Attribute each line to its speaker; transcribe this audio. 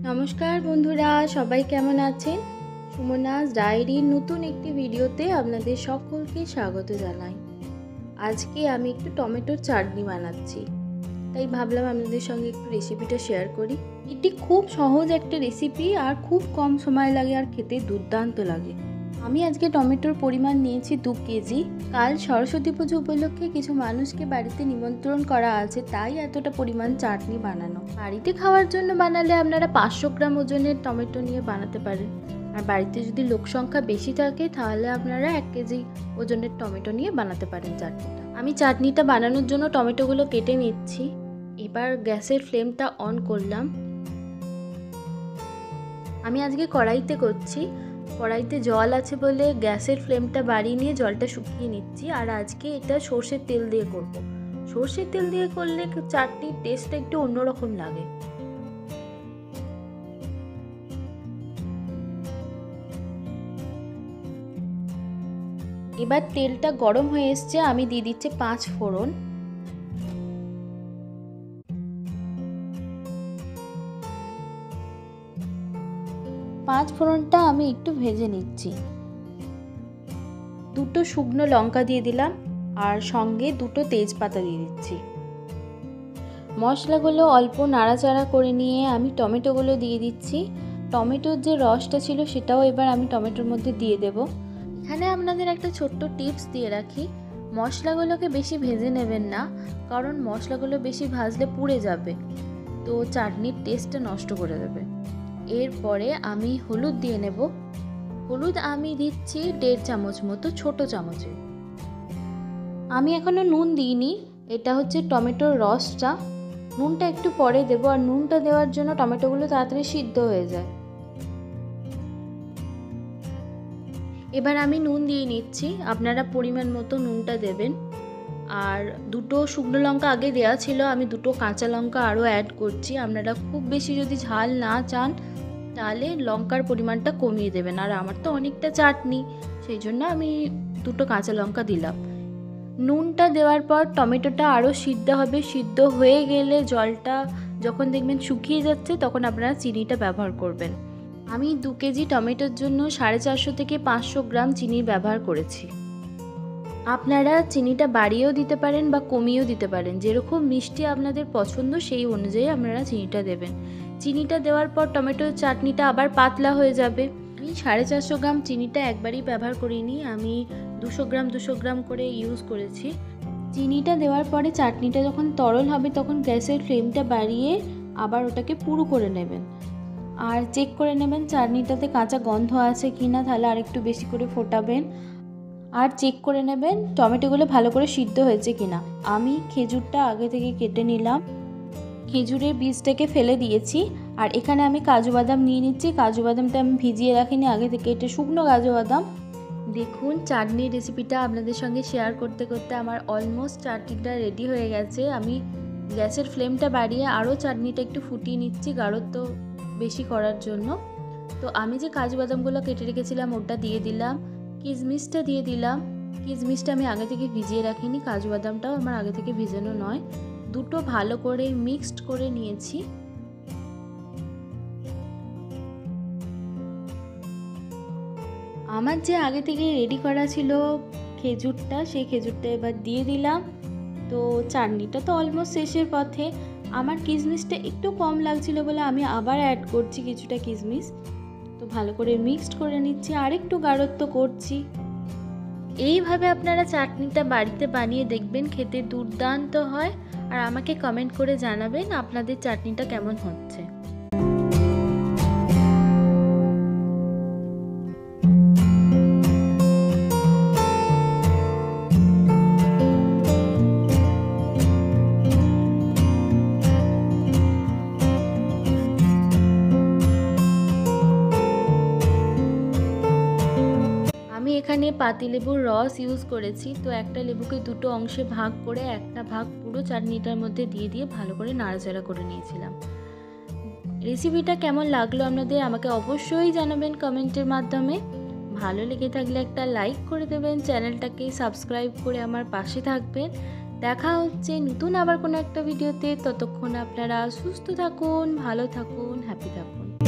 Speaker 1: নমস্কার বন্ধুরা, সবাই কেমন আছেন? সুমনাস ডায়েরির নতুন একটি ভিডিওতে আপনাদের সকলকে স্বাগত জানাই। আজকে আমি একটু টমেটোর চাটনি বানাচ্ছি, তাই ভাবলাম আপনাদের সঙ্গে একটু রেসিপিটা শেয়ার করি। এটি খুব সহজ একটা রেসিপি আর খুব কম সময় লাগে আর খেতে দুর্দান্ত লাগে। আমি আজকে টমেটোর পরিমাণ নিয়েছি 2 কেজি। কাল সরস্বতী পুজো উপলক্ষে কিছু মানুষকে বাড়িতে নিমন্ত্রণ করা আছে, তাই এতটা পরিমাণ চাটনি বানানো। বাড়িতে খাওয়ার জন্য বানালে আপনারা 500 গ্রাম ওজনের টমেটো নিয়ে বানাতে পারেন, আর বাড়িতে যদি লোক সংখ্যা বেশি থাকে তাহলে আপনারা 1 কেজি ওজনের টমেটো নিয়ে বানাতে পারেন চাটনিটা। আমি চাটনিটা বানানোর জন্য টমেটোগুলো কেটে নিচ্ছি। এবার গ্যাসের ফ্লেমটা অন করলাম। আমি আজকে কড়াইতে করছি। কড়াইতে জল আছে বলে গ্যাসের ফ্লেমটা বাড়িয়ে নিয়ে জলটা শুকিয়ে নিচ্ছি। আর আজকে এটা সর্ষের তেল দিয়ে করব। সর্ষের তেল দিয়ে করলে চাটনির টেস্টটা একটু অন্যরকম লাগে। এবার তেলটা গরম হয়ে এসছে, আমি দিয়ে দিচ্ছি 5 ফোড়ন। পাঁচ ফোড়নটা আমি একটু ভেজে নিচ্ছি। 2টো শুকনো লঙ্কা দিয়ে দিলাম আর সঙ্গে 2টো তেজপাতা দিয়ে দিচ্ছি। মশলাগুলো অল্প নাড়াচাড়া করে নিয়ে আমি টমেটোগুলো দিয়ে দিচ্ছি। টমেটোর যে রসটা ছিল সেটাও এবার আমি টমেটোর মধ্যে দিয়ে দেব। এখানে আপনাদের একটা ছোট্ট টিপস দিয়ে রাখি, মশলাগুলোকে বেশি ভেজে নেবেন না, কারণ মশলাগুলো বেশি ভাজলে পুড়ে যাবে, তো চাটনির টেস্টটা নষ্ট করে দেবে। এরপরে আমি হলুদ দিয়ে নেব। হলুদ আমি দিচ্ছি 1.5 চামচ মতো, ছোট চামচে। আমি এখনো নুন দিইনি, এটা হচ্ছে টমেটোর রসটা। নুনটা একটু পরে দেবো, আর নুনটা দেওয়ার জন্য টমেটোগুলো তাড়াতাড়ি সিদ্ধ হয়ে যায়। এবার আমি নুন দিয়ে নিচ্ছি, আপনারা পরিমাণ মতো নুনটা দেবেন। আর 2টো শুকনো লঙ্কা আগে দেওয়া ছিল, আমি 2টো কাঁচা লঙ্কা আরও অ্যাড করছি। আপনারা খুব বেশি যদি ঝাল না চান তাহলে লঙ্কার পরিমাণটা কমিয়ে দেবেন। আর আমার তো অনেকটা চাটনি, সেই জন্য আমি 2টো কাঁচা লঙ্কা দিলাম। নুনটা দেওয়ার পর টমেটোটা আরও সিদ্ধ হবে। সিদ্ধ হয়ে গেলে জলটা যখন দেখবেন শুকিয়ে যাচ্ছে তখন আপনারা চিনিটা ব্যবহার করবেন। আমি 2 কেজি টমেটোর জন্য 450 থেকে 500 গ্রাম চিনি ব্যবহার করেছি। আপনারা চিনিটা বাড়িয়েও দিতে পারেন বা কমিয়েও দিতে পারেন, যেরকম মিষ্টি আপনাদের পছন্দ সেই অনুযায়ী আপনারা চিনিটা দেবেন। চিনিটা দেওয়ার পর টমেটোর চাটনিটা আবার পাতলা হয়ে যাবে। আমি 450 গ্রাম চিনিটা একবারই ব্যবহার করিনি, আমি 200 গ্রাম করে ইউজ করেছি। চিনিটা দেওয়ার পরে চাটনিটা যখন তরল হবে তখন গ্যাসের ফ্লেমটা বাড়িয়ে আবার ওটাকে পুরো করে নেবেন। আর চেক করে নেবেন চাটনিটাতে কাঁচা গন্ধ আছে কি না, তাহলে আরেকটু বেশি করে ফোটাবেন। আর চেক করে নেবেন টমেটোগুলো ভালো করে সিদ্ধ হয়েছে কিনা। আমি খেজুরটা আগে থেকে কেটে নিলাম, খেজুরের বীজটাকে ফেলে দিয়েছি। আর এখানে আমি কাজু বাদাম নিয়ে নিচ্ছি। কাজু বাদামটা আমি ভিজিয়ে রাখিনি আগে থেকে, এটা শুকনো কাজু বাদাম। দেখুন চাটনির রেসিপিটা আপনাদের সঙ্গে শেয়ার করতে করতে আমার অলমোস্ট চাটনিটা রেডি হয়ে গেছে। আমি গ্যাসের ফ্লেমটা বাড়িয়ে আরও চাটনিটা একটু ফুটিয়ে নিচ্ছি গাঢ়ত্ব বেশি করার জন্য। তো আমি যে কাজু বাদামগুলো কেটে রেখেছিলাম ওটা দিয়ে দিলাম, কিশমিশটা দিয়ে দিলাম। কিশমিশটা আমি আগে থেকে ভিজিয়ে রাখিনি, কাজু বাদামটাও আমার আগে থেকে ভিজানো নয়। 2টো ভালো করে মিক্সড করে নিয়েছি। আমার যে আগে থেকে রেডি করা ছিল খেজুরটা, সেই খেজুরটা এবার দিয়ে দিলাম। তো চাটনিটা তো অলমোস্ট শেষের পথে। আমার কিশমিশটা একটু কম লাগছিল বলে আমি আবার অ্যাড করছি কিছুটা কিশমিশ। তো ভালো করে মিক্সড করে নিচ্ছি, আর একটু গাঢ়ত্ব করছি। এইভাবে আপনারা চাটনিটা বাড়িতে বানিয়ে দেখবেন, খেতে দুর্দান্ত হয়। আর আমাকে কমেন্ট করে জানাবেন আপনাদের চাটনিটা কেমন হচ্ছে। আমি এখানে পাতিলেবুর রস ইউজ করেছি। তো একটা লেবুকে 2টো অংশে ভাগ করে একটা ভাগ পুরো চাটনিটার মধ্যে দিয়ে ভালো করে নাড়াচাড়া করে নিয়েছিলাম। রেসিপিটা কেমন লাগলো আপনাদের আমাকে অবশ্যই জানাবেন কমেন্টের মাধ্যমে। ভালো লেগে থাকলে একটা লাইক করে দেবেন, চ্যানেলটাকে সাবস্ক্রাইব করে আমার পাশে থাকবেন। দেখা হচ্ছে নতুন আবার কোনো একটা ভিডিওতে। ততক্ষণ আপনারা সুস্থ থাকুন, ভালো থাকুন, হ্যাপি হ্যাপি থাকুন।